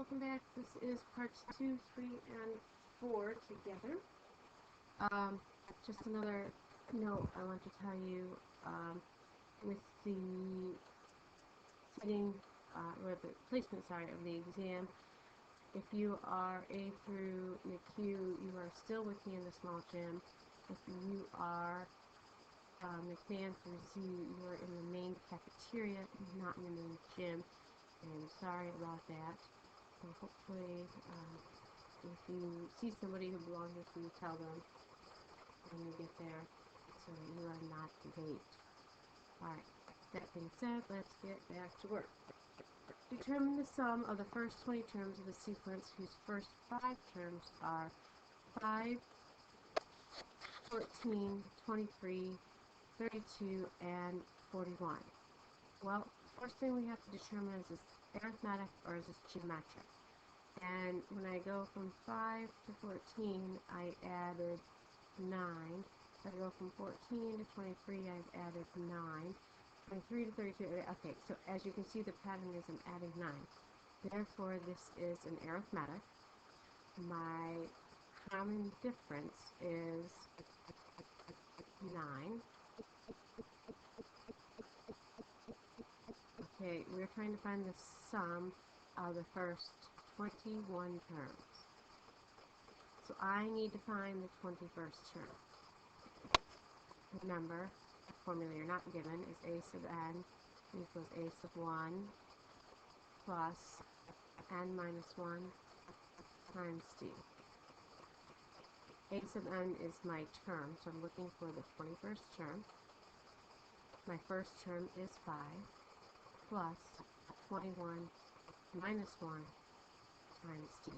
welcome back. This is parts 2, 3, and 4 together. Just another note I want to tell you with the setting or the placement, of the exam. If you are A through NICU, you are still with me in the small gym. If you are McMahon through Z, you are in the main cafeteria, not in the main gym. And sorry about that. So hopefully, if you see somebody who belongs with you, tell them when you get there so that you are not late. Alright, that being said, let's get back to work. Determine the sum of the first 20 terms of a sequence whose first 5 terms are 5, 14, 23, 32, and 41. Well, first thing we have to determine is this arithmetic or is this geometric. And when I go from 5 to 14, I added 9. If I go from 14 to 23, I've added 9. 23 to 32, okay, so as you can see, the pattern is I'm adding 9. Therefore, this is an arithmetic. My common difference is 9. Okay, we're trying to find the sum of the first 21 terms. So I need to find the 21st term. Remember, the formula you're not given is a sub n equals a sub 1 plus n minus 1 times d. A sub n is my term, so I'm looking for the 21st term. My first term is 5 plus 21 minus 1 times d.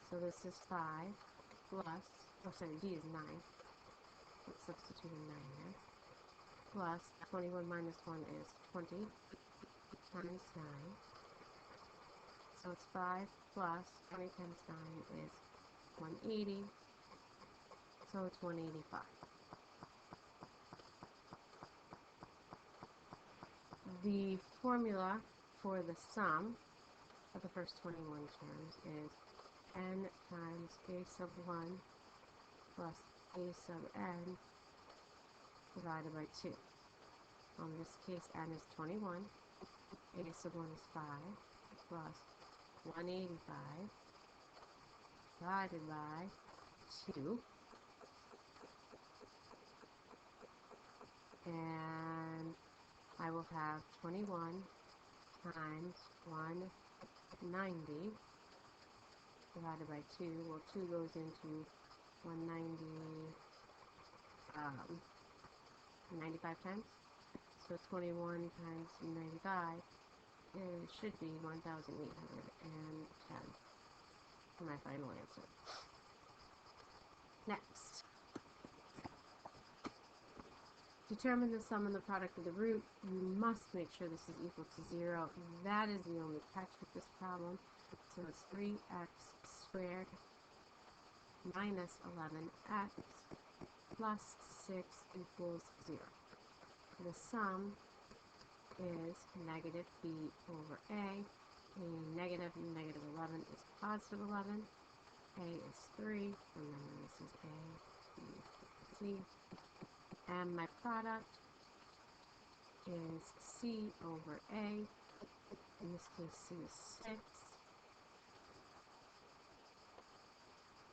So this is 5 plus, d is 9. Let's substitute a 9 there. Plus 21 minus 1 is 20 times 9. So it's 5 plus 20 times 9 is 180. So it's 185. The formula for the sum of the first 21 terms is n times a sub 1 plus a sub n divided by 2. In this case, n is 21, a sub 1 is 5, plus 185 divided by 2. And I will have 21 times 190 divided by 2. Well, 2 goes into 190 95 times. So 21 times 95 should be 1,810 for my final answer. Next. Determine the sum and the product of the root. You must make sure this is equal to 0. That is the only catch with this problem. So it's 3x squared minus 11x plus 6 equals 0. The sum is negative b over a. A negative 11 is positive 11. A is 3. Remember, this is a, b, c. And my product is c over a. In this case, c is 6.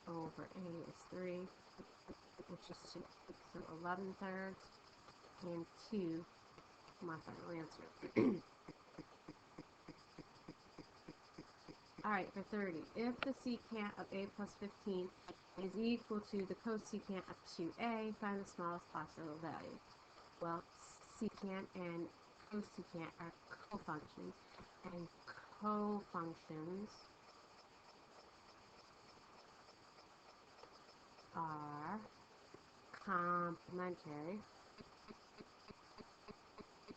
Over a is 3, which is 2. So 11 thirds and 2 for my final answer. Alright, for 30. If the secant of a plus 15 is equal to the cosecant of 2a, find the smallest possible value. Well, secant and cosecant are cofunctions, and cofunctions are complementary.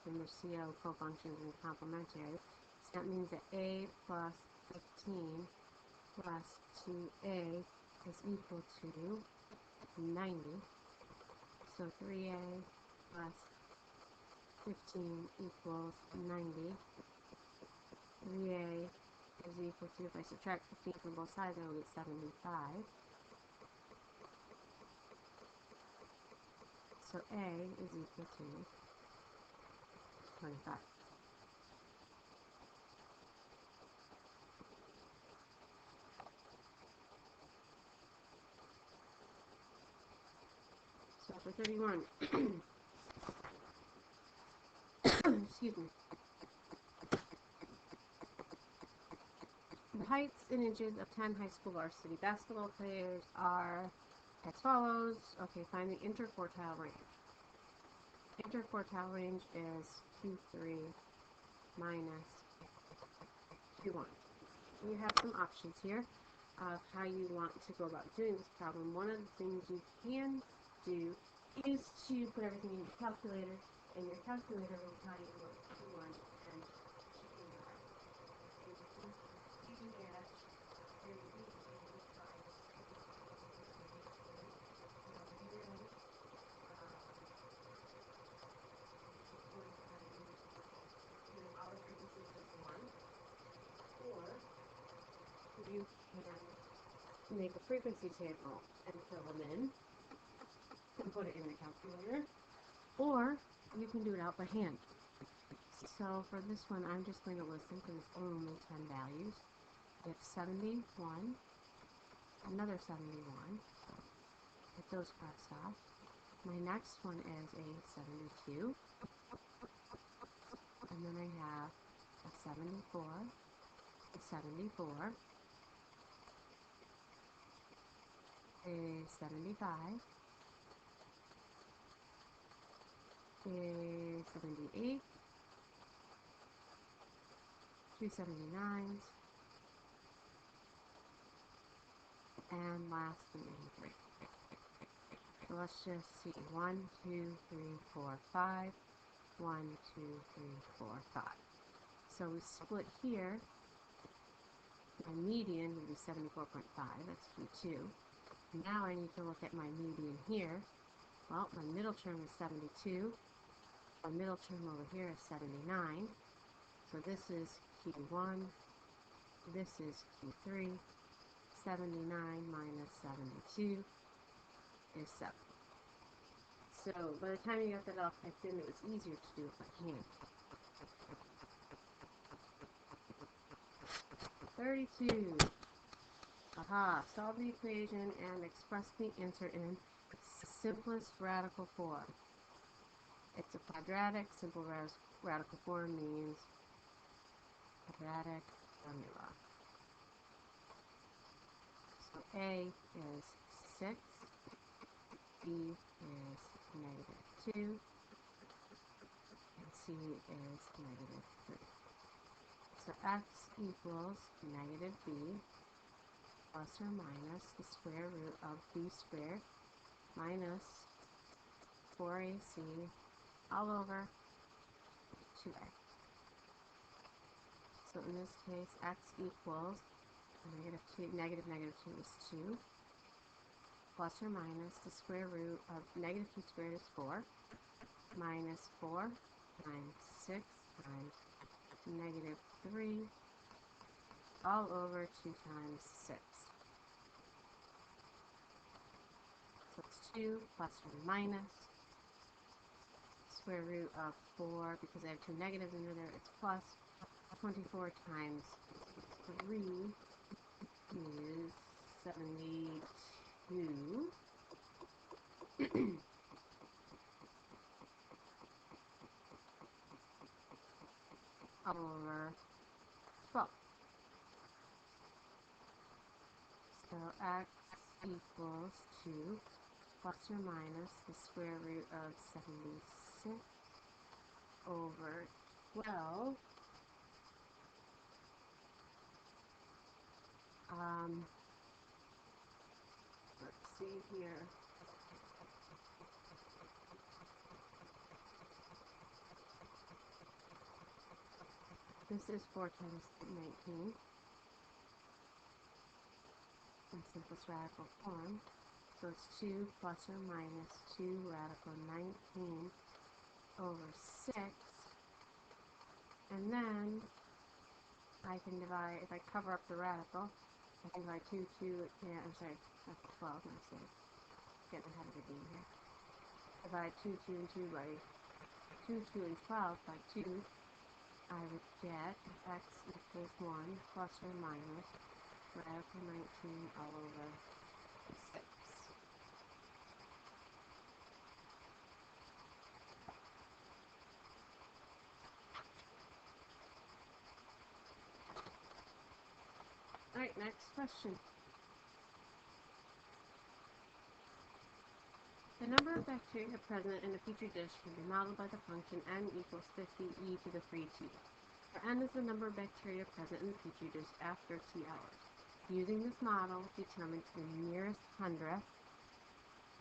Remember, CO cofunctions and complementary. So that means that a plus 15 plus 2a is equal to 90. So 3a plus 15 equals 90. 3a is equal to, if I subtract 15 from both sides, I will get 75. So A is equal to 25. So for 31, excuse me, the heights in inches of 10 high school varsity basketball players are as follows. Okay, find the interquartile range. Interquartile range is Q3 minus Q1. You have some options here of how you want to go about doing this problem. One of the things you can do is to put everything in your calculator, and your calculator will tell you what Q1 and Q2 are. You can get all the frequencies as one, or you can make a frequency table and fill them in and put it in the calculator, or you can do it out by hand. So for this one, I'm just going to list them because it's only 10 values. We have 71, another 71, get those crossed off. My next one is a 72, and then I have a 74, a 74, a 75, a 78, 2 79s, and last the main three. So let's just see. 1, 2, 3, 4, 5. 1, 2, 3, 4, 5. So we split here. My median would be 74.5. That's Q2. Now I need to look at my median here. Well, my middle term is 72. My middle term over here is 79. So this is Q1. This is Q3. 79 minus 72 is 7. So by the time you got that all typed in, it was easier to do it by hand. 32. Aha, solve the equation and express the answer in simplest radical form. It's a quadratic. Simple radical form means quadratic formula. So A is 6, B is -2, and C is -3. So x equals -b plus or minus the square root of b squared minus 4ac all over 2a. So in this case, x equals -2 is 2, plus or minus the square root of -2 squared is 4, minus 4 times 6 times -3 all over 2 times 6. So it's 2 plus or minus square root of 4, because I have two negatives under there, it's plus 24 times 3 is 72. Over 12. So x equals 2 plus or minus the square root of 76 over 12. Let's see here. This is 4 times 19 in simplest radical form. So it's 2 plus or minus 2 radical 19 over 6. And then I can divide, if I cover up the radical, I can divide 2, 2, yeah, I'm sorry, that's 12, my mistake. Getting ahead of the game here. Divide 2, 2, and 2 by 2, 2, and 12 by 2. I would get x equals 1 plus or minus radical 19 all over 6. Alright, next question. The number of bacteria present in a petri dish can be modeled by the function n equals 50 e to the 3t, where n is the number of bacteria present in the petri dish after t hours. Using this model, determine to the nearest hundredth.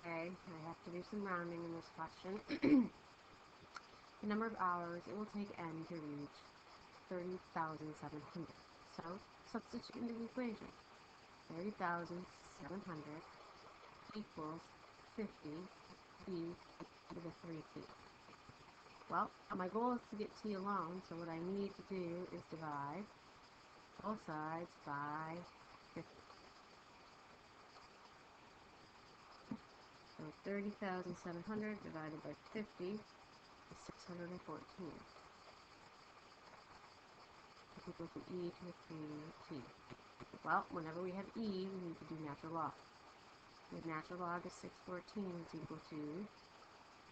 Okay, I have to do some rounding in this question. The number of hours it will take n to reach 30,700. So, substitute into the equation. 30,700 equals 50 e to the 3t. Well, my goal is to get t alone, so what I need to do is divide both sides by 50. So 30,700 divided by 50 is 614. Equal to e to the 3t. Well, whenever we have e, we need to do natural log. The natural log of 614 is equal to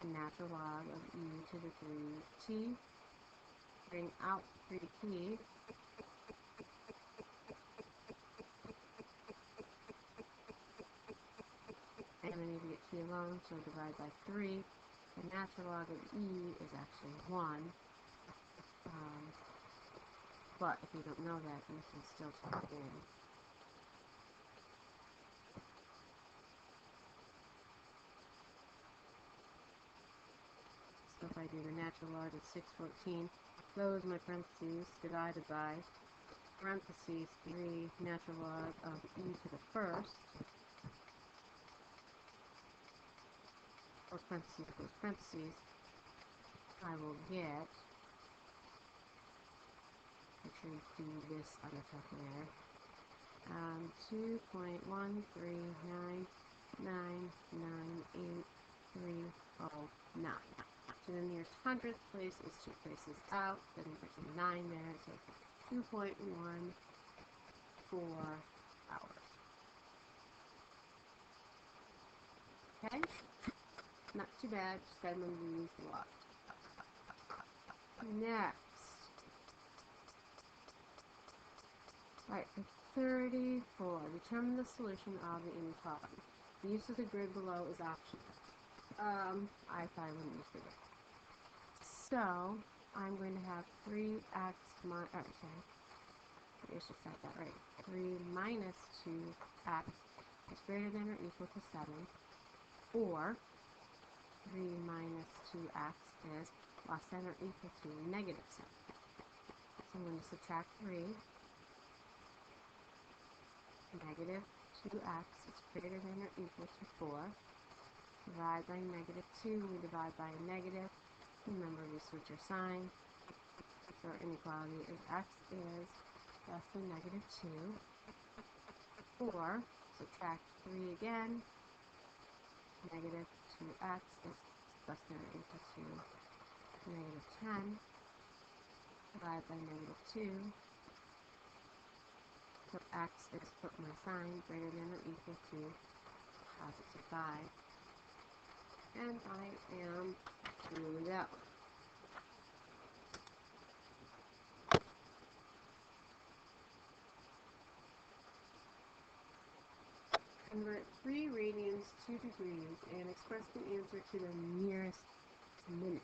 the natural log of e to the 3t. Bring out 3t. And I need to get t alone, so divide by 3. The natural log of e is actually 1. But if you don't know that, you can still type it in. So if I do the natural log of 614, close my parentheses, divided by parentheses 3 natural log of e to the first, or parentheses close parentheses, I will get, make sure you do this on the calculator, 2.13999839. So the nearest hundredth place is 2 places out, then there's a 9 there, so 2.14 hours. Okay? Not too bad, just gotta remember to use the log. Next. Alright, for 34, determine the solution of the inequality. The use of the grid below is optional. I probably wouldn't use the grid. So, I'm going to have 3x minus, I should set that right. 3 minus 2x is greater than or equal to 7, or 3 minus 2x is less than or equal to negative 7. So I'm going to subtract 3. Negative 2x is greater than or equal to 4. Divide by negative 2, we divide by a negative. Remember, we switch our sign. So our inequality is x is less than negative 2. Or, subtract 3 again. Negative 2x is less than or equal to negative 10. Divide by negative 2. So x is, put my sign, greater than or equal to positive 5. And I am through that one. Convert 3 radians to degrees and express the answer to the nearest minute.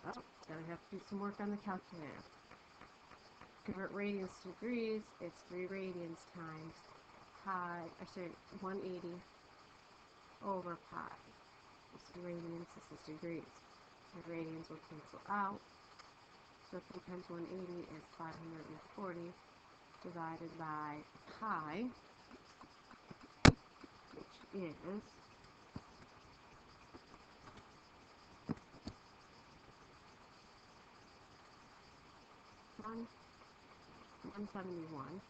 Oh, gonna have to do some work on the calculator. Convert radians to degrees, it's 3 radians times pi, 180 over pi. This is radians, this is degrees. The radians will cancel out. So 3 times 180 is 540 divided by pi, which is 1 171,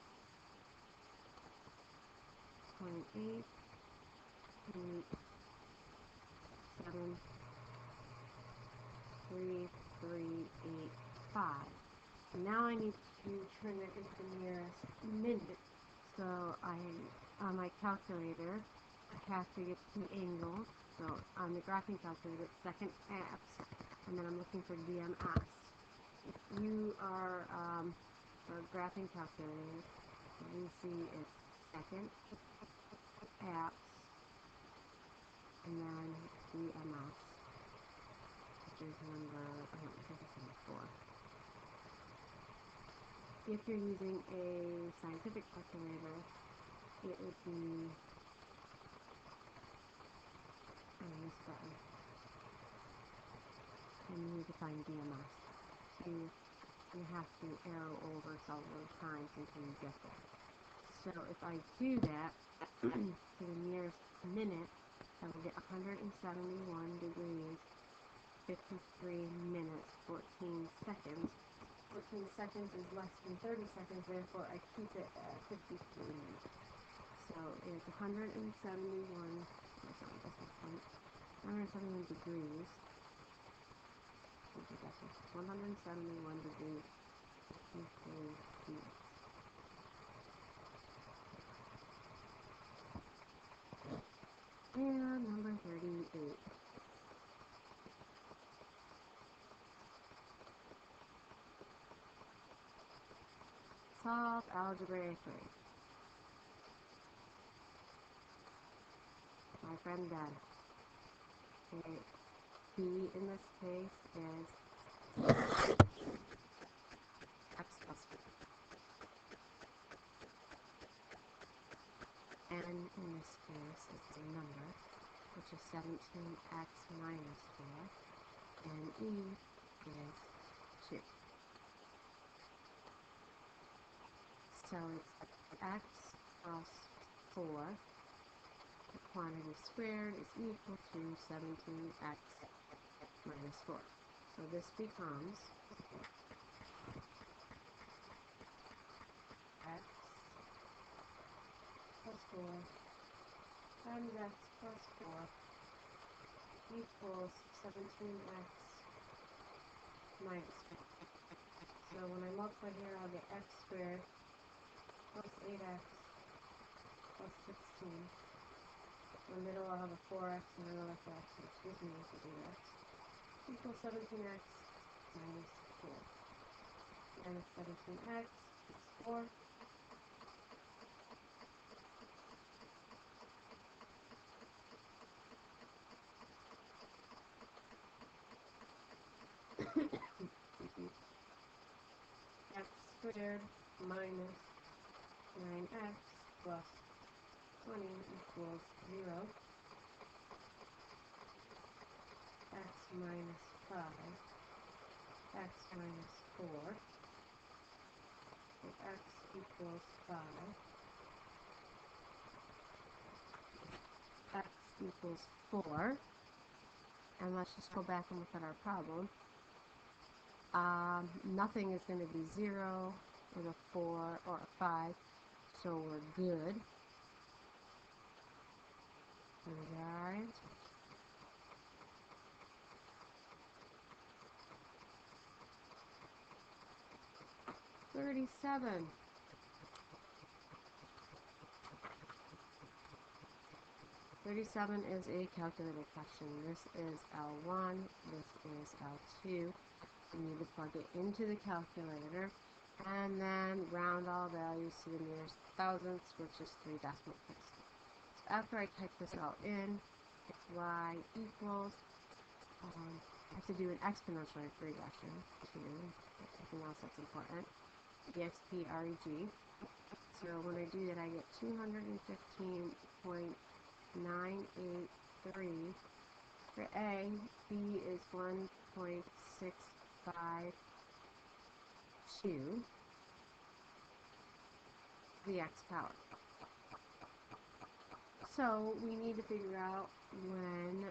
28, 8, 7, 3, 3, 8, 5. Now I need to turn that into the nearest minute. So on my calculator, I have to get the angle. So on the graphing calculator, it's second x, and then I'm looking for DMS. If you are a graphing calculator, you see it's second apps, and then DMS, which is number, I think it's number 4. If you're using a scientific calculator, it would be this button. And you need to find DMS. So you have to arrow over several times until you get there. So if I do that to the nearest minute, I will get 171 degrees, 53 minutes, 14 seconds. 14 seconds is less than 30 seconds, therefore I keep it at 53 minutes. So it's 171 degrees. 171 degrees, 53 minutes. And number 38. Solve algebra 3. My friend Ben. Okay. B in this case is x plus 4. N in this case is a number, which is 17x minus 4. And E is 2. So it's x plus 4, the quantity squared is equal to 17x minus 4. So this becomes x plus 4 times x plus 4 equals 17x minus 4. So when I multiply here, I'll get x squared plus 8x plus 16. In the middle, I'll have a 4x and another 4x, which gives me equal to x, equals 17x minus 4. Minus 17x is 4. X squared minus 9x plus 20 equals 0. X minus 5. X minus 4. So x equals 5. X equals 4. And let's just go back and look at our problem. Nothing is going to be 0 with a 4 or a 5, so we're good. Here's our answer. $37. $37 is a calculator question. This is L1, this is L2. You need to plug it into the calculator and then round all values to the nearest thousandths, which is 3 decimal places. So after I type this all in, it's y equals, I have to do an exponential regression too, everything else that's important, expreg. So when I do that, I get 215.983 for A. B is 1.652. The x power. So we need to figure out when,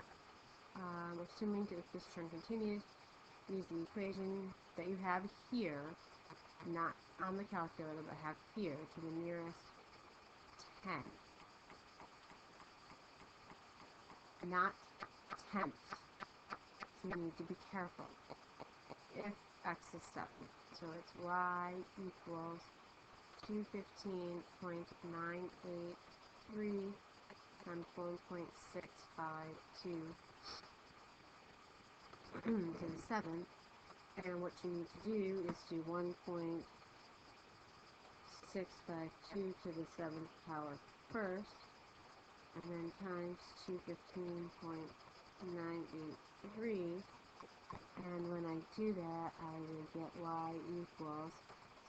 assuming if this term continues, use the equation that you have here not on the calculator, but have here to the nearest 10. Not tenths. So you need to be careful. If x is 7, so it's y equals 215.983 times 1.652 to the 7th. And what you need to do is do 1.652 to the 7th power first, and then times 215.983, and when I do that, I will get y equals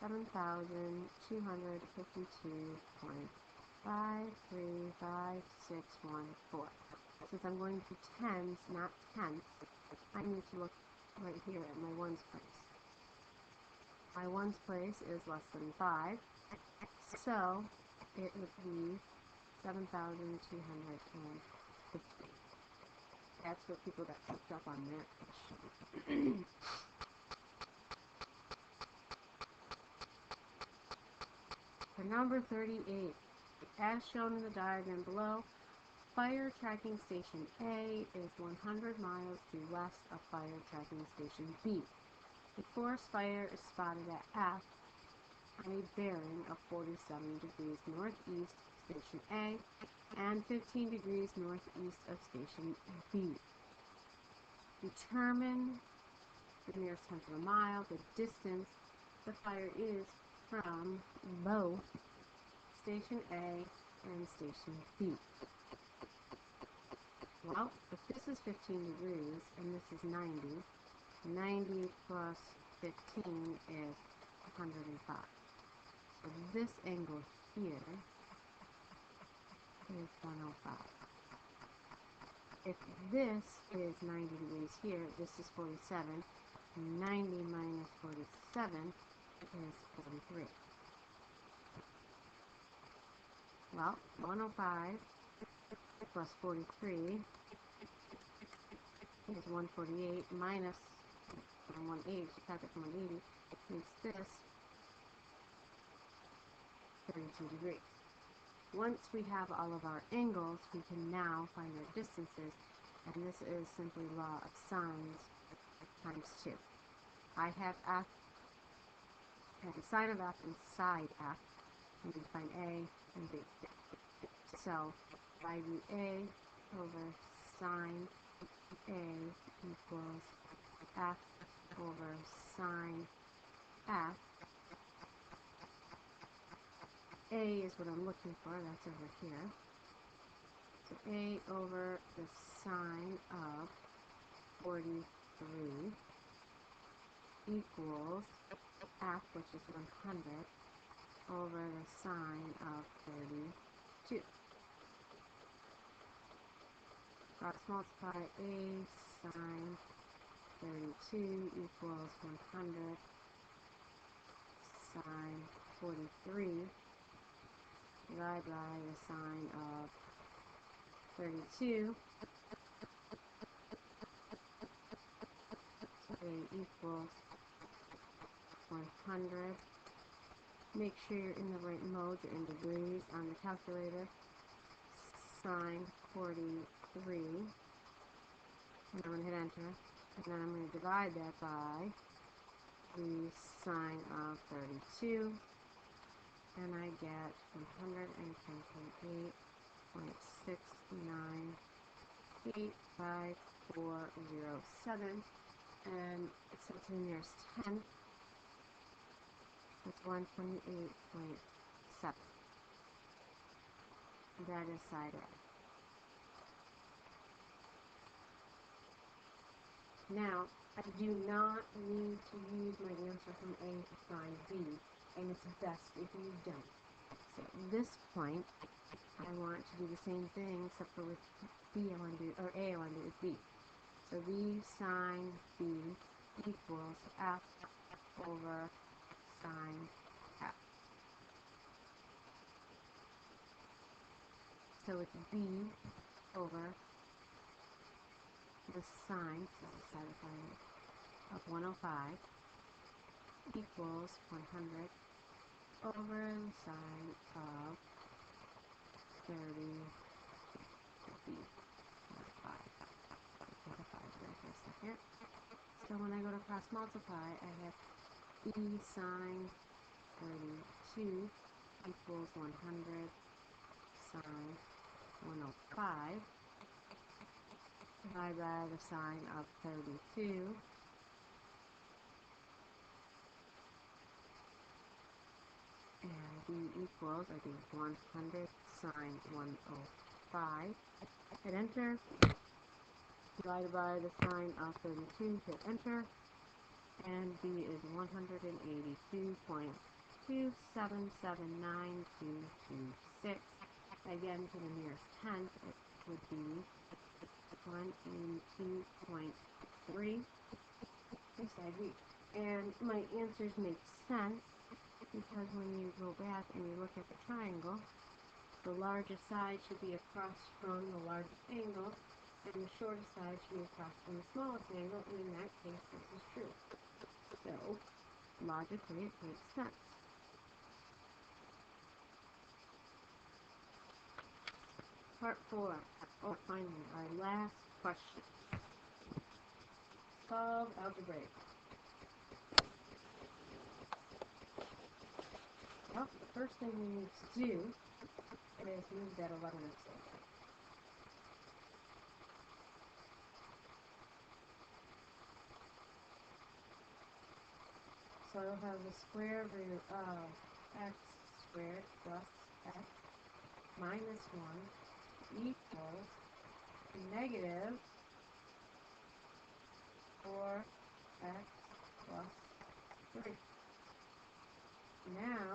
7,252.53561.4. Since I'm going to tens, not tenths, I need to look right here at my ones place. My ones place is less than 5, so it would be 7,250. That's what people got picked up on that question. For number 38, as shown in the diagram below, fire tracking station A is 100 miles due west of fire tracking station B. A forest fire is spotted at F on a bearing of 47 degrees northeast of station A and 15 degrees northeast of station B. Determine the nearest tenth of a mile, the distance the fire is from both station A and station B. Well, if this is 15 degrees and this is 90, 90 plus 15 is 105. So this angle here is 105. If this is 90 degrees here, this is 47. 90 minus 47 is 43. Well, 105 plus 43 is 148 minus 180, subtract it from 180, makes this 32 degrees. Once we have all of our angles, we can now find our distances, and this is simply law of sines times 2. I have F, and sine of F inside F. We need to find A and B. So, I do A over sine A equals F over sine F. A is what I'm looking for, that's over here. So A over the sine of 43 equals F, which is 100, over the sine of 32. Cross multiply A sine 32 equals 100 sine 43 divided by the sine of 32. So A equals 100. Make sure you're in the right mode, you're in degrees on the calculator. Sine 43. And I'm going to hit enter. And then I'm going to divide that by the sine of 32. And I get 110.698.540.7. And so to the nearest tenth, it's 128.7. That is side A. Now, I do not need to use my answer from A to find B, and it's best if you don't. So at this point, I want to do the same thing, except for with B I want to do, or A I want to do with B. So B sine B equals F over sine F. So it's B over the sine, so this is side of 105, equals 100 over the sine of 30 b not 5. Take a 5 there for a second. So when I go to cross multiply, I have e sine 32 equals 100 sine 105 divided by the sine of 32 and b equals, I think, 100 sine 105. Hit enter. Divided by the sine of 32, hit enter, and b is 182.2779226. Again, to the nearest tenth, it would be 182.3. Yes, I agree. And my answers make sense because when you go back and you look at the triangle, the largest side should be across from the largest angle, and the shortest side should be across from the smallest angle, and in that case, this is true. So, logically, it makes sense. Part 4. Oh, finally, our last question. Solve algebraic. Well, the first thing we need to do is move that 11 upside. So I'll have the square root of x squared plus x minus 1 equals negative 4x plus 3. Now,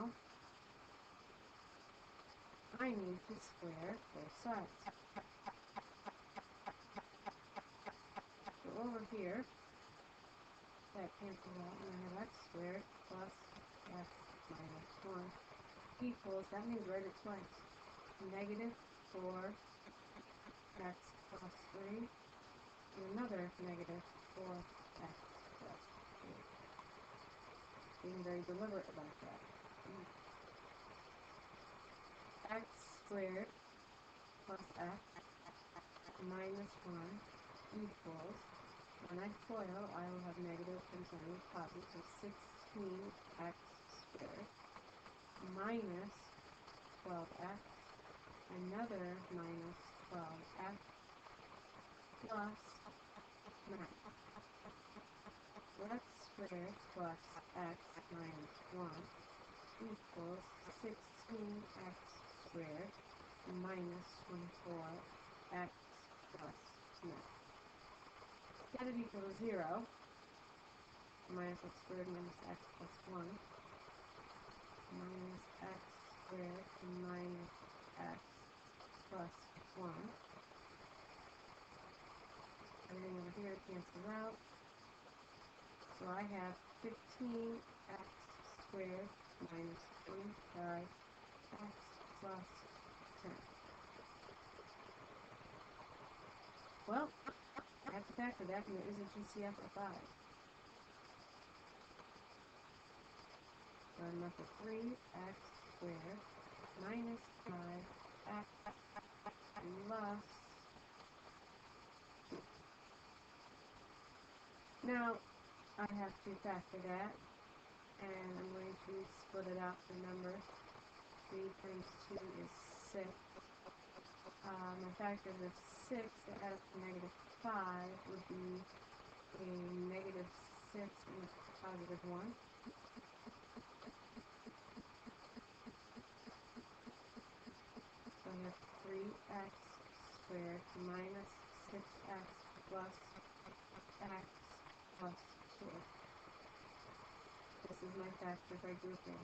I need to square both sides. So over here, that cancels out, and I have x squared plus x minus 1 equals, that means write it twice, negative 4x plus 3, and another negative 4x plus 3. Being very deliberate about that. X squared plus x minus 1 equals, when I FOIL, I will have negative times positive, so 16x squared minus 12x, another minus 12x plus 9. So x squared plus x minus 1 equals 16x squared minus 24x plus 9. Get it equal to 0. Minus x squared minus x plus 1 minus x squared minus x plus 1. Everything over here cancels out. So I have 15x squared minus 25x plus 10. Well, I have to factor that, and there is a GCF of 5. So I'm left with 3x squared minus 5x plus 2. Now, I have to factor that, and I'm going to split it out for numbers. 3 times 2 is 6. My factor of 6 that adds to negative 5 would be a negative 6 and a positive 1. So I have 3x squared minus 6x plus x plus 2. This is my factor by grouping.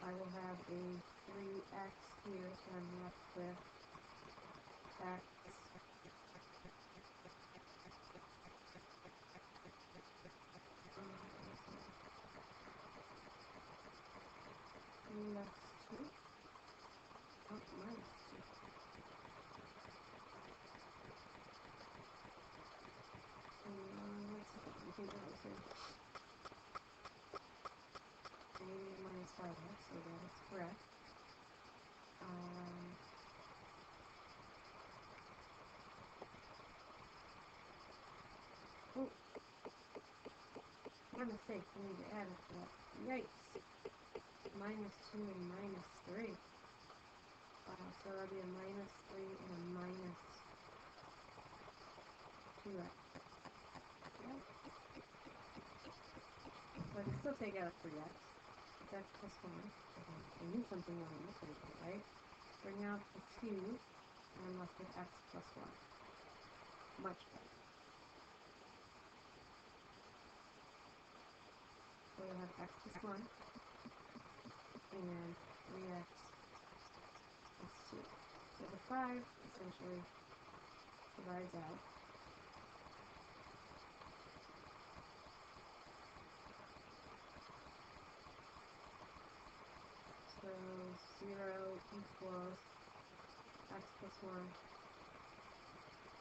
I will have a 3x here, so I'm left with x plus 2. Oh, minus 2. correct. Oh, my mistake. I need to add it to that. Yikes. Minus 2 and minus 3. So that'll be a minus 3 and a minus 2x. Okay. So I can still take out 3x. It's x plus 1. I knew something wrong with this equation, right? Bring out the 2, and I'm left with x plus 1. Much better. So we'll have x plus 1 and 3x plus 2. So the 5 essentially divides out. So 0 equals x plus 1,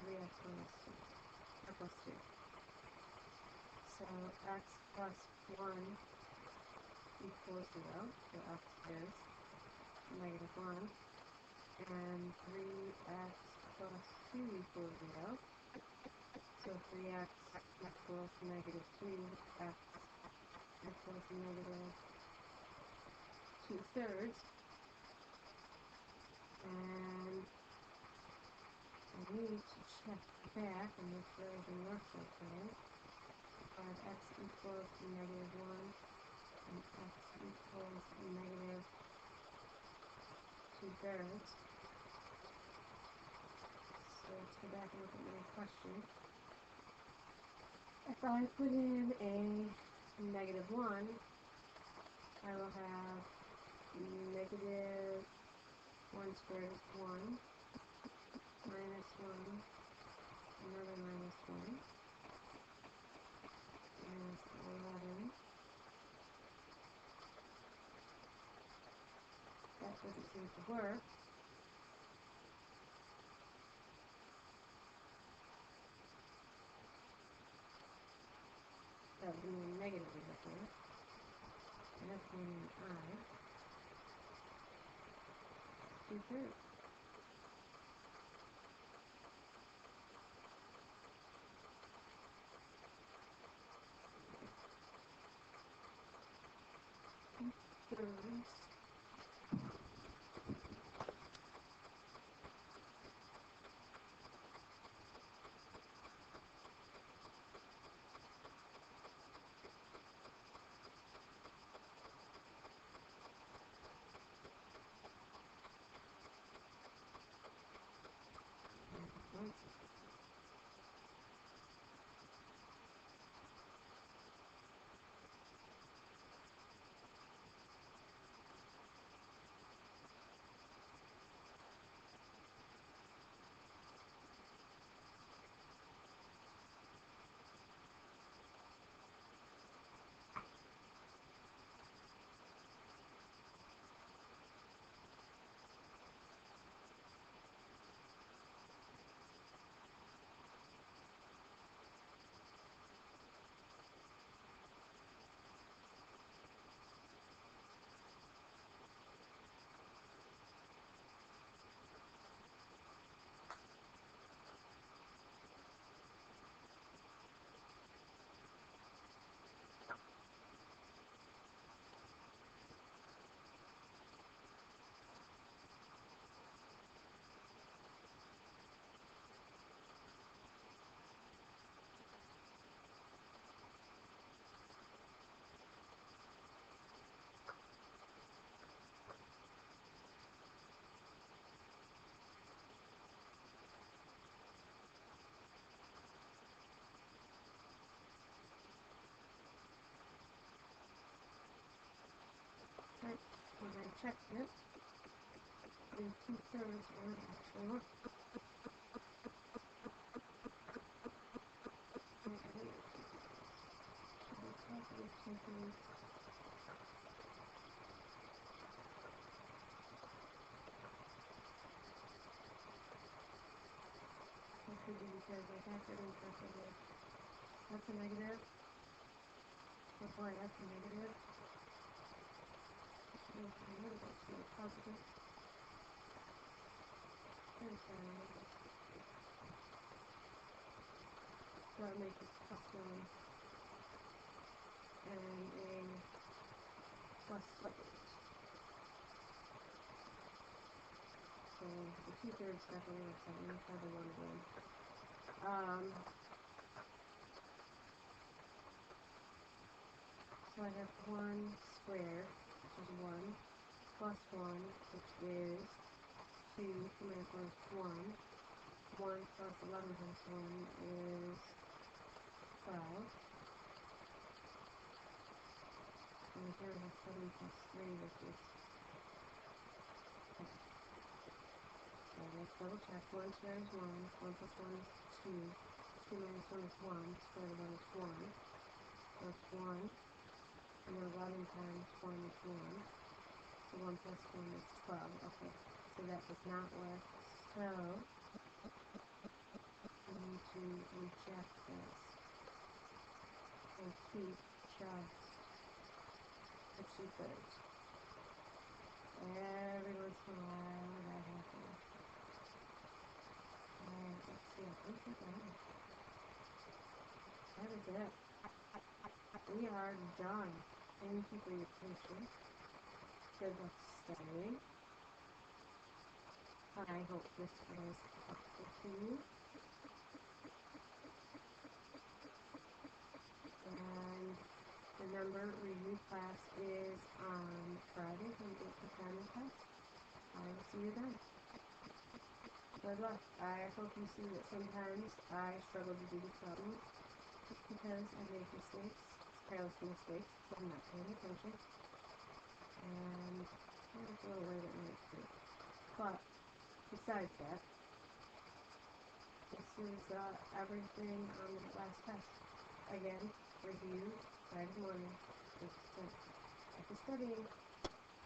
3x minus 2, or plus 2. So x plus 1 equals 0, so x is negative 1, and 3x plus 2 equals 0, so 3x equals negative 2x equals negative 2/3, and I need to check back and make sure everything works okay. So I have x equals negative 1 and x equals negative 2/3. So let's go back and look at my question. If I put in a negative 1, I will have negative 1 squared is 1, minus 1, another minus 1, minus 11. That doesn't seem to work. That would mean negative over here. And that's meaning I. 2/3. Right, and I checked it. The 2/3 were actually wrong. It could be because I factored in perfectly. That's a negative. Oh boy, that's a negative. positive. So that makes it plus 1 and a plus 8. So the 2/3 definitely works out. Let me try the 1 again. So I have 1 squared, which is 1, plus 1, which is 2, 2 minus 1 is 1. 1 plus 11 times 1 is 12. And here we have 7 plus 3, which is 10. So let's double check. 1 squared is 1. 1 plus 1 is 2. 2 minus 1 is 1. Square root of 1 is 1. So it's 1. And then 11 times 1 is 1. So 1 plus 1 is 12. Okay, so that does not work. So we need to reject this and keep just the 2/3. Every once in a while that happens. Alright, let's see. I think we're done. That is it. We are done. Thank you for your patience. Good luck studying. I hope this was helpful to you. And remember, review class is on Friday from 8 to 10 in class. I will see you then. Good luck. I hope you see that sometimes I struggle to do these problems because I make mistakes, careless mistakes, so I'm not paying attention. And it's a little late at night too. But besides that, this is everything on the last test. Again, review Friday morning. Thanks for studying.